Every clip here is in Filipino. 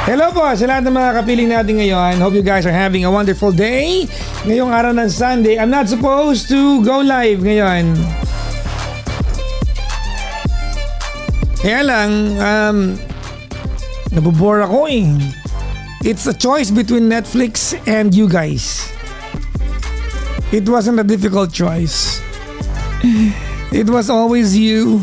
Hello po sa lahat ng mga kapiling natin ngayon. Hope you guys are having a wonderful day. Ngayong araw ng Sunday, I'm not supposed to go live ngayon. Kaya lang, nabobore ako eh. It's a choice between Netflix and you guys. It wasn't a difficult choice. It was always you.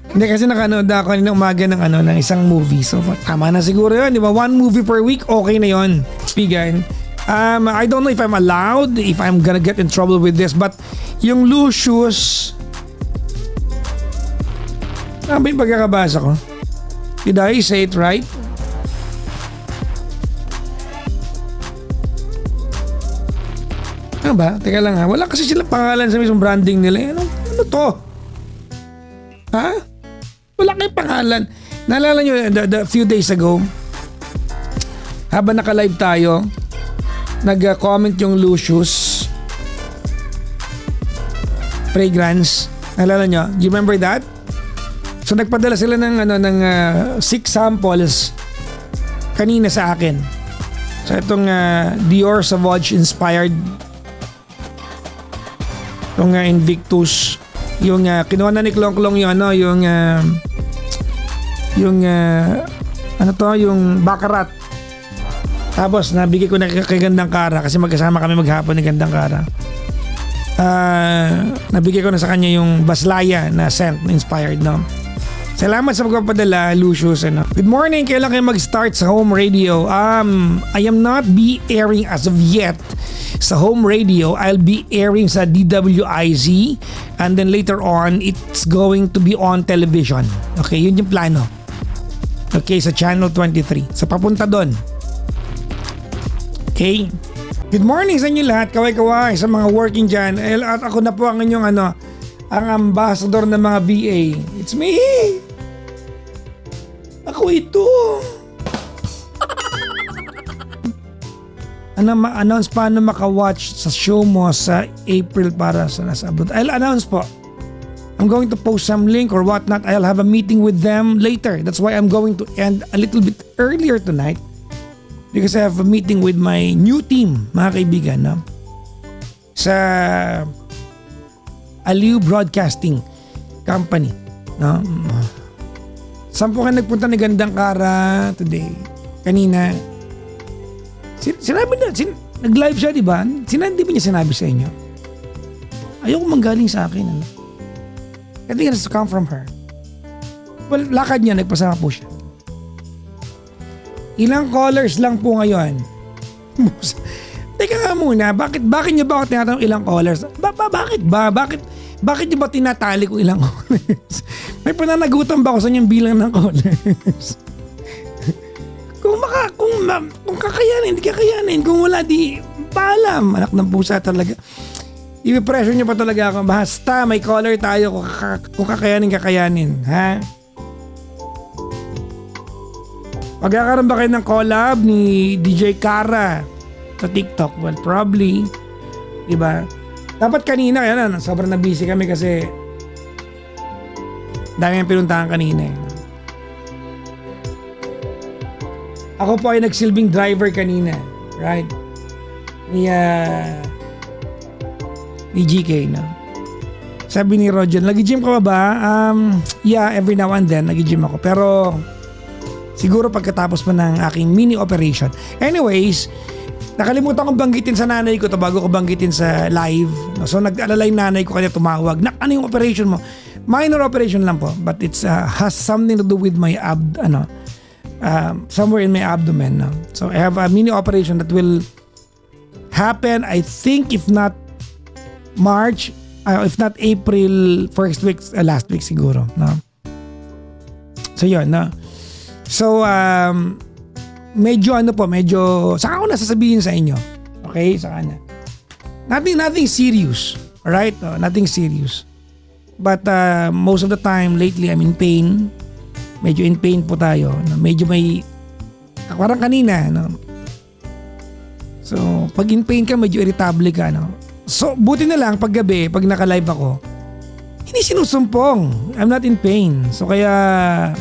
Hindi kasi nakanood ako kanina umaga ng isang movie. So tama na siguro yun, di ba? One movie per week, okay na yun. Pigan. I don't know if I'm allowed, if I'm gonna get in trouble with this, but yung Lucius, ba yung pagkakabasa ko? Did I say it right? Ano ba? Teka lang ha. Wala kasi silang pangalan sa mismong branding nila. Ano to? Ha? Wala kayong pangalan. Naalala nyo, the few days ago, habang naka-live tayo, nag-comment yung Lucius Fragrance. Naalala nyo? Do you remember that? So nagpadala sila ng 6 samples kanina sa akin. So itong Dior Sauvage inspired, itong Invictus, yung kinuha na ni Klong Klong yung Baccarat. Tapos nabigay ko na kay Gandang Kara kasi magkasama kami maghapon ni Gandang Kara. Nabigay ko na sa kanya yung Baslaya na scent inspired, no? Salamat sa pagpapadala, Lucius. Good morning, kailan kayo mag-start sa home radio? I am not be airing as of yet sa home radio. I'll be airing sa DWIZ and then later on it's going to be on television. Okay, yun yung plano. Okay, sa Channel 23. So papunta doon. Okay. Good morning sa inyo lahat, kaway-kaway sa mga working dyan. At ako na po ang inyong ang ambassador ng mga VA. It's me! Ako ito! Announce paano maka-watch sa show mo sa April para sa nasa abroad. I'll announce po. I'm going to post some link or whatnot. I'll have a meeting with them later. That's why I'm going to end a little bit earlier tonight. Because I have a meeting with my new team, mga kaibigan, no? Sa Aliw Broadcasting Company, no? Sampo ka nagpunta ni Gandang Kara today, kanina. Sinabi na, nag-live siya, di ba? Hindi ba niya sinabi sa inyo? Ayoko manggaling sa akin, ano? I think it has to come from her. Well, lakad niya, nagpasama po siya. Ilang callers lang po ngayon? Teka nga muna, bakit niyo ba ako tinatanong ilang callers? Bakit ba? Bakit niyo ba tinatali kung ilang callers? May pananagutan ba ako sa inyong bilang ng callers? Kung kakayanin, hindi kakayanin. Kung wala, di paalam. Anak ng pusa talaga. I-pressure niyo pa talaga ako. Basta may caller tayo kung kakayanin. Ha? Magkakaroon ba kayo ng collab ni DJ Kara sa TikTok? Well, probably. Diba? Dapat kanina, kaya na, sobrang na busy kami kasi dami ang pinuntahan kanina eh. Ako po ay nagsilbing driver kanina. Right? Ni GK, no? Sabi ni Roger, nag-gym ka ba? Yeah, every now and then nag-gym ako. Pero siguro pagkatapos pa ng aking mini operation. Anyways, nakalimutan kong banggitin sa nanay ko to bago ko banggitin sa live. So nag-alala yung nanay ko kanya tumawag. Ano yung operation mo? Minor operation lang po, but it's has something to do with my somewhere in my abdomen. No? So I have a mini operation that will happen, I think, if not March, if not April, first week, last week siguro. No? So yun, no? So, medyo saka ko na sasabihin sa inyo. Okay? Saka na. Nothing serious. Alright? No, nothing serious. But most of the time, lately, I'm in pain. Medyo in pain po tayo. No? Medyo may, parang kanina, no? So, pag in pain ka, medyo irritable ka, no? So, buti na lang, pag gabi, pag naka-live ako, hindi sinusumpong. I'm not in pain. So, kaya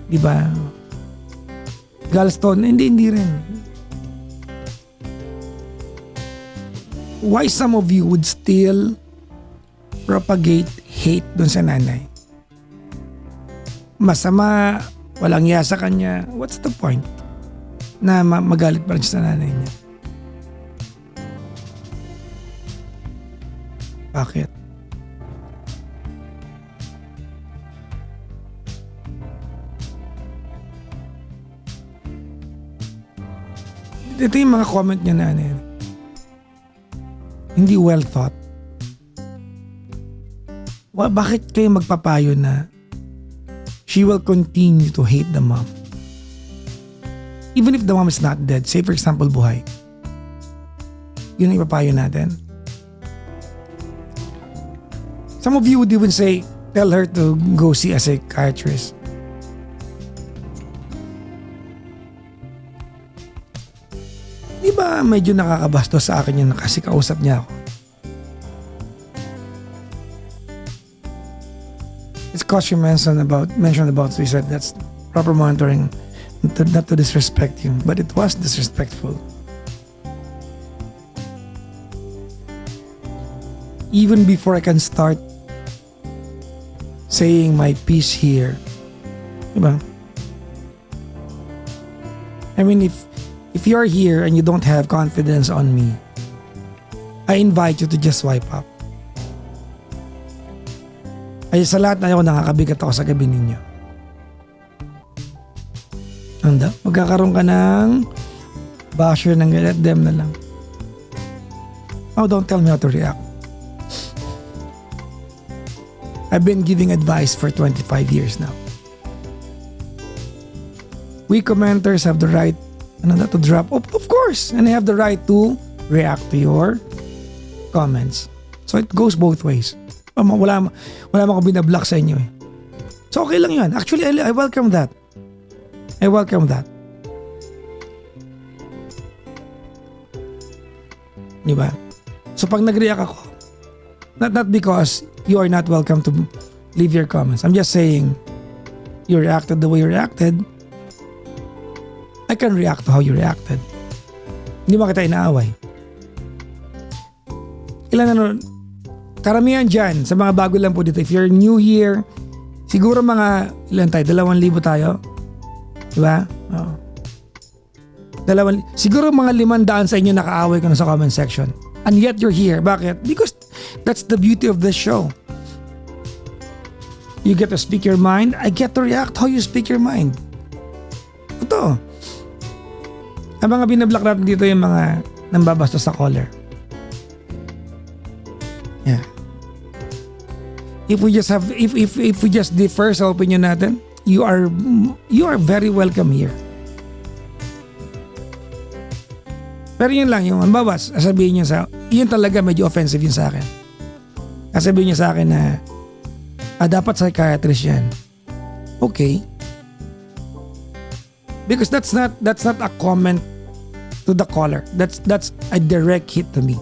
Di ba? Gallstone, hindi rin. Why some of you would still propagate hate dun sa nanay? Masama, walang iya sa kanya. What's the point? Na magalit pa rin siya sa nanay niya. Bakit? Ito yung mga comment niya na hindi well thought. Bakit kayo magpapayo na she will continue to hate the mom? Even if the mom is not dead, say for example, buhay. Yun ang ipapayo natin. Some of you would even say, tell her to go see a psychiatrist. Di ba medyo nakakabastos sa akin yun kasi kausap niya ako? It's cause you mentioned about suicide. That's proper monitoring. Not to disrespect you, but it was disrespectful. Even before I can start saying my piece here, diba? I mean, if you're here and you don't have confidence on me, I invite you to just swipe up. Ay sa lahat na ako nakakabigat ako sa gabi ninyo. Anda, magkakaroon ka ng basher ng let them na lang. Oh, don't tell me how to react. I've been giving advice for 25 years now. We commenters have the right to drop. Of course, and I have the right to react to your comments. So it goes both ways. Wala akong binablock sa inyo eh. So okay lang yun. Actually, I welcome that. I welcome that. Diba? So pag nag-react ako, not because you are not welcome to leave your comments. I'm just saying, you reacted the way you reacted. I can react to how you reacted. Hindi ba kita inaaway? Karamihan dyan, sa mga bago lang po dito, if you're new here, siguro mga, ilan tayo, 2,000 tayo? Diba? Oo. Siguro mga 500 sa inyo nakaaway ko na sa comment section. And yet you're here. Bakit? Because that's the beauty of this show. You get to speak your mind. I get to react how you speak your mind. Ito. Ang mga binablock natin dito yung mga nambabastos sa caller. Yeah. If we just differ sa opinion natin, you are very welcome here. Pero yun lang, yung ambabas, sabihin niya yun talaga medyo offensive yun sa akin. Sabihin niya sa akin na, dapat psychiatrist yan. Okay. Because that's not a comment to the caller. That's a direct hit to me.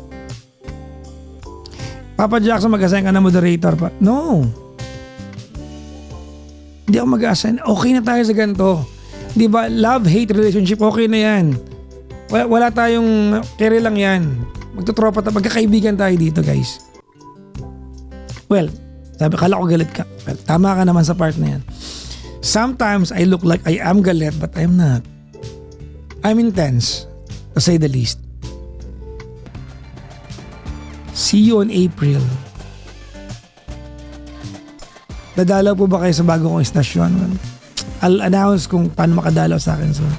Papa Jackson, mag-assign ka na moderator pa. No. Hindi ako mag-assign. Okay na tayo sa ganito. Di ba? Love-hate relationship, okay na yan. Wala tayong kere lang yan. Magtutropa tayo. Magkakaibigan tayo dito, guys. Well, kala ko galit ka. Well, tama ka naman sa part na yan. Sometimes I look like I am galit but I'm not. I'm intense, to say the least. See you on April. Dadalaw po ba kayo sa bago kong istasyon? I'll announce kung paano makadalaw sa akin soon.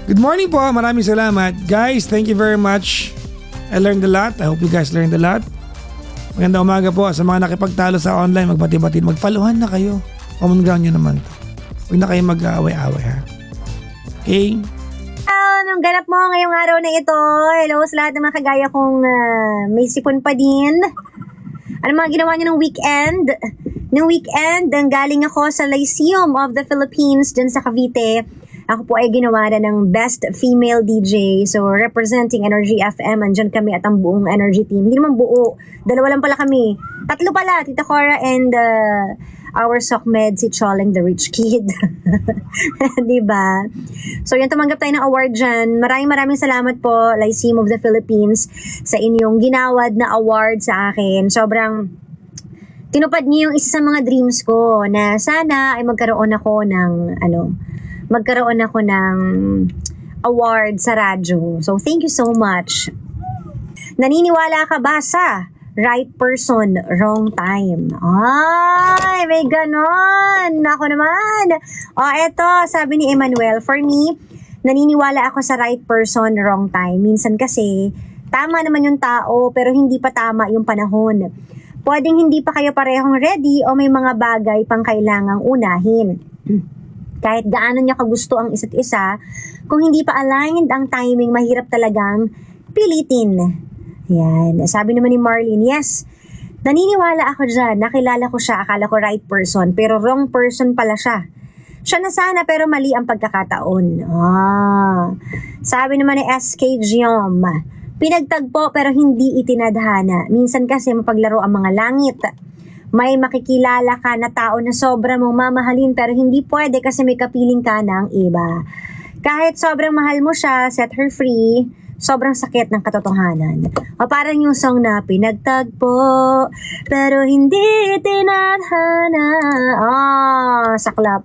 Good morning po. Maraming salamat. Guys, thank you very much. I learned a lot. I hope you guys learned a lot. Magandang umaga po sa mga nakipagtalo sa online. Magbati-bati. Magfollowan na kayo. Common ground nyo naman to. Huwag na kayo mag-away-away ha. Okay? Anong ganap mo ngayong araw na ito? Hello sa lahat ng mga kagaya kong may sipon pa din. Ano mga ginawa niyo ng weekend? Nung weekend, galing ako sa Lyceum of the Philippines dyan sa Cavite. Ako po ay ginawa na ng Best Female DJ. So, representing Energy FM. Andyan kami at ang buong Energy team. Hindi naman buo. 2 lang pala kami. 3 pala. Tita Cora and our SOCMED, si Choleng the Rich Kid. Diba? So yun, tumanggap tayo ng award dyan. Maraming salamat po, Lyceum of the Philippines, sa inyong ginawad na award sa akin. Sobrang tinupad niyo yung isa sa mga dreams ko na sana ay magkaroon ako ng award sa radyo. So thank you so much. Naniniwala ka ba sa right person, wrong time? Ay, may ganon. Ako naman. Eto, sabi ni Emmanuel, for me, naniniwala ako sa right person, wrong time. Minsan kasi, tama naman yung tao, pero hindi pa tama yung panahon. Pwedeng hindi pa kayo parehong ready o may mga bagay pang kailangang unahin. Kahit gaano niya kagusto ang isa't isa, kung hindi pa aligned ang timing, mahirap talagang pilitin. Yan. Sabi naman ni Marlene, yes, naniniwala ako dyan. Nakilala ko siya, akala ko right person, pero wrong person pala siya. Siya na sana, pero mali ang pagkakataon. Sabi naman ni SK Giom, pinagtagpo pero hindi itinadhana. Minsan kasi mapaglaro ang mga langit. May makikilala ka na tao na sobra mong mamahalin pero hindi pwede kasi may kapiling ka ng iba. Kahit sobrang mahal mo siya, set her free, sobrang sakit ng katotohanan. O parang yung song na pinagtagpo pero hindi itinadhana. Saklap.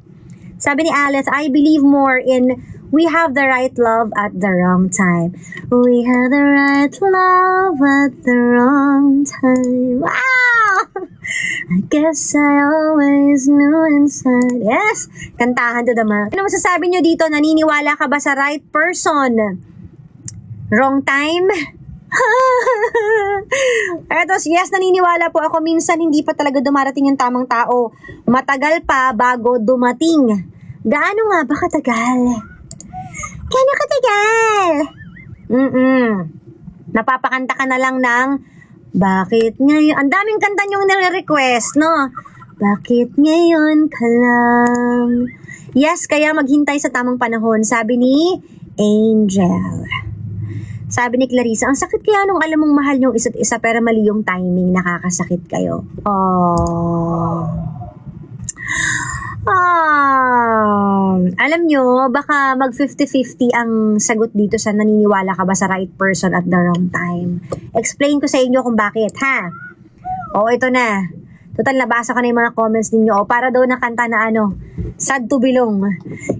Sabi ni Alice, I believe more in we have the right love at the wrong time. We have the right love at the wrong time. Wow! I guess I always knew inside. Yes! Kantahan to naman. Ano masasabi nyo dito? Naniniwala ka ba sa right person? Wrong time? Eto, yes, naniniwala po ako. Minsan hindi pa talaga dumarating yung tamang tao. Matagal pa bago dumating. Gaano nga ba katagal? Gaano katagal? Napapakanta ka na lang ng bakit ngayon? Ang daming kanta niyong nire-request, no? Bakit ngayon ka lang? Yes, kaya maghintay sa tamang panahon. Sabi ni Angel. Sabi ni Clarissa, ang sakit kaya nung alam mong mahal yung isa't isa pero mali yung timing, nakakasakit kayo. Alam nyo, baka mag 50-50 ang sagot dito sa naniniwala ka ba sa right person at the wrong time. Explain ko sa inyo kung bakit, ha? Ito na. Total, nabasa ko na yung mga comments ninyo. Para daw nakanta na sad to belong.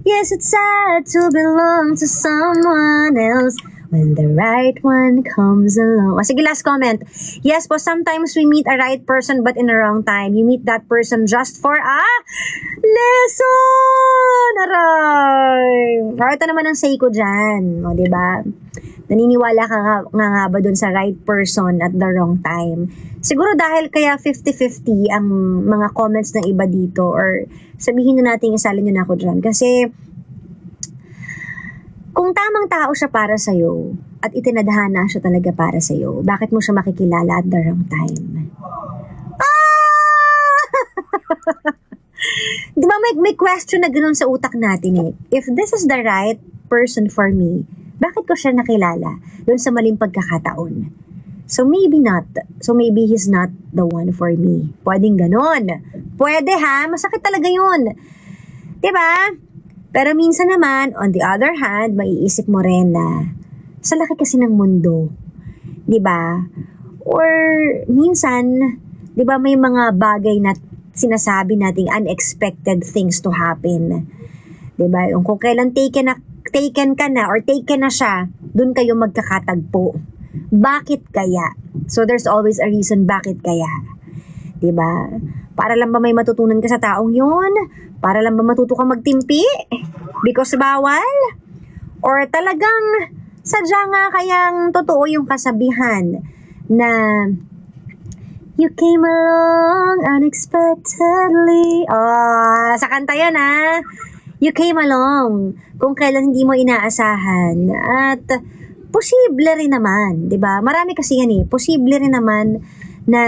Yes, it's sad to belong to someone else when the right one comes along. Sige, last comment. Yes po, sometimes we meet a right person but in the wrong time. You meet that person just for a lesson! Aray! Ito naman ang say ko dyan. Diba? Naniniwala ka nga ba dun sa right person at the wrong time? Siguro dahil kaya 50-50 ang mga comments ng iba dito, or sabihin na natin isalin nyo na ako dyan. Kasi kung tamang tao siya para sa'yo at itinadhana siya talaga para sa'yo, bakit mo siya makikilala at the wrong time? Diba may question na ganoon sa utak natin eh. If this is the right person for me, bakit ko siya nakilala doon sa maling pagkakataon? So maybe not. So maybe he's not the one for me. Pwedeng ganon. Pwede ha, masakit talaga yun. Diba? Pero minsan naman, on the other hand, maiisip mo rin na sa laki kasi ng mundo. Diba? Or minsan, diba may mga bagay na sinasabi nating unexpected things to happen. Diba? Yung kung kailan taken ka na or taken na siya, dun kayo magkakatagpo. Bakit kaya? So there's always a reason bakit kaya. Diba? Para lang ba may matutunan ka sa taong yun? Para lang ba matuto ka magtimpi? Because bawal? Or talagang sadya nga kayang totoo yung kasabihan na you came along unexpectedly. Sa kanta yan ha. You came along kung kailan hindi mo inaasahan. At posible rin naman, 'di ba? Marami kasi yan eh. Posible rin naman na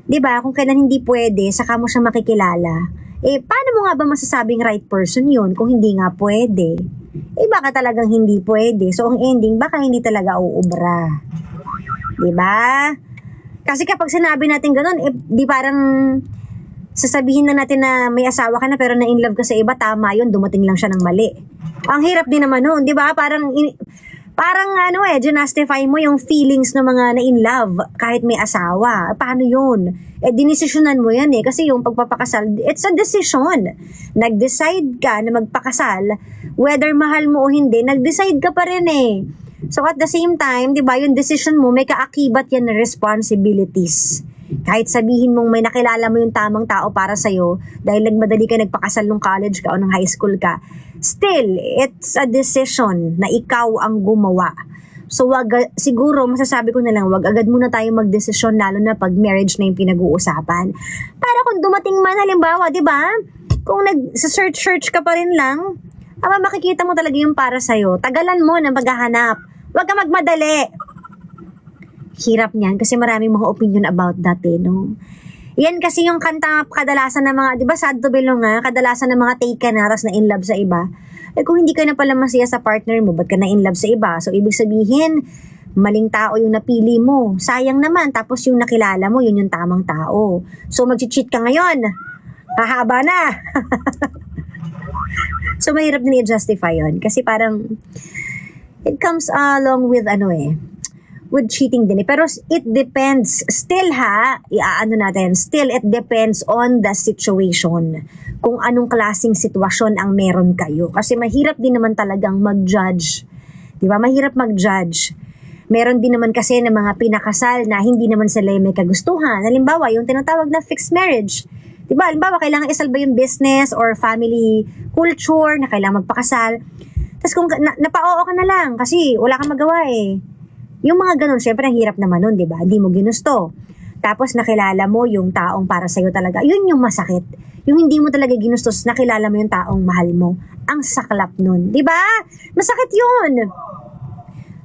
'di ba, kung kailan hindi pwede, saka mo siya makikilala. Paano mo nga ba masasabing right person 'yun kung hindi nga pwede? Baka talagang hindi pwede. So ang ending baka hindi talaga uubra. 'Di ba? Kasi kapag sinabi natin gano'n, di parang sasabihin na natin na may asawa ka na pero na in love ka sa iba, tama yun, dumating lang siya ng mali. Ang hirap din naman nun, di ba? Parang justify mo yung feelings ng mga na in love kahit may asawa. Paano yun? Dinesisyonan mo yan kasi yung pagpapakasal, it's a decision. Nag-decide ka na magpakasal, whether mahal mo o hindi, nag-decide ka pa rin So at the same time, di ba, yung decision mo, may kaakibat yan na responsibilities. Kahit sabihin mong may nakilala mo yung tamang tao para sa'yo dahil nagmadali ka nagpakasal nung college ka o nung high school ka, still, it's a decision na ikaw ang gumawa. So siguro masasabi ko na lang, wag agad muna tayo magdesisyon lalo na pag marriage na yung pinag-uusapan. Para kung dumating man halimbawa, di ba? Kung nag-search ka pa rin lang, makikita mo talaga yung para sa'yo. Tagalan mo ng paghahanap. Wag ka magmadali. Hirap niyan kasi maraming mga opinion about that no? Yan kasi yung kanta kadalasan ng mga, di ba sad to belong kadalasan ng mga taken na in love sa iba. Kung hindi ka na pala masaya sa partner mo, ba't ka na in love sa iba? So ibig sabihin, maling tao yung napili mo. Sayang naman, tapos yung nakilala mo, yun yung tamang tao. So mag-cheat ka ngayon. Hahaba na. So mahirap din i-justify yun kasi parang it comes along with with cheating din pero it depends still still it depends on the situation, kung anong klaseng sitwasyon ang meron kayo kasi mahirap din naman talagang mag-judge, di ba? Mahirap mag-judge. Meron din naman kasi na mga pinakasal na hindi naman sila may kagustuhan, halimbawa yung tinatawag na fixed marriage. Diba, halimbawa, kailangan isalba yung business or family culture na kailangan magpakasal. Tapos kung napa-oo ka na lang kasi wala kang magawa Yung mga ganun, syempre, ang hirap naman nun, diba? Hindi mo ginusto. Tapos nakilala mo yung taong para sa'yo talaga. Yun yung masakit. Yung hindi mo talaga ginusto, nakilala mo yung taong mahal mo. Ang saklap nun. Diba? Masakit yun.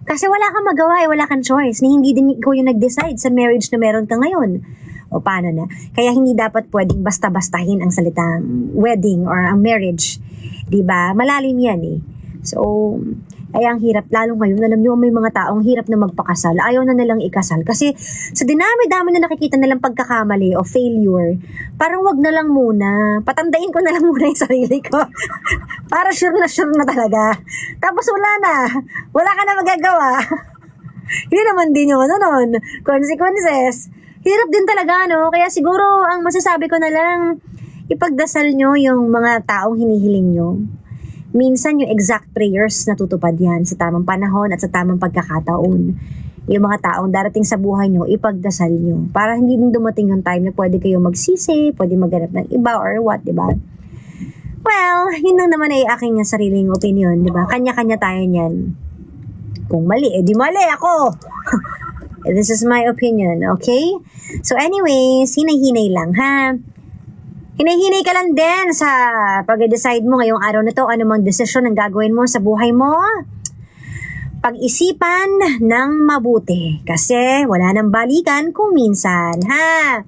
Kasi wala kang magawa wala kang choice. Hindi din ikaw yung nag-decide sa marriage na meron ka ngayon. O paano na? Kaya hindi dapat pwedeng basta-bastahin ang salitang wedding or ang marriage. Diba? Malalim yan So, ay ang hirap. Lalo ngayon, alam nyo, may mga taong hirap na magpakasal. Ayaw na nilang ikasal. Kasi sa dinami-dami na nakikita nilang pagkakamali o failure, parang wag na lang muna. Patandain ko na lang muna yung sarili ko. Para sure na talaga. Tapos wala na. Wala ka na magagawa. Yun naman din yung consequences. Hirap din talaga, Kaya siguro, ang masasabi ko na lang, ipagdasal nyo yung mga taong hinihiling nyo. Minsan, yung exact prayers natutupad yan sa tamang panahon at sa tamang pagkakataon. Yung mga taong darating sa buhay nyo, ipagdasal nyo. Para hindi din dumating yung time na pwede kayo magsisi, pwede maghanap ng iba or what, diba? Well, yun lang naman ay aking sariling opinion, diba? Kanya-kanya tayo niyan. Kung mali, di mali ako! This is my opinion, okay? So anyways, hinay-hinay lang, ha? Hinay-hinay ka lang din sa pag-decide mo ngayong araw na to, anumang desisyon ang gagawin mo sa buhay mo. Pag-isipan ng mabuti kasi wala nang balikan kung minsan, ha?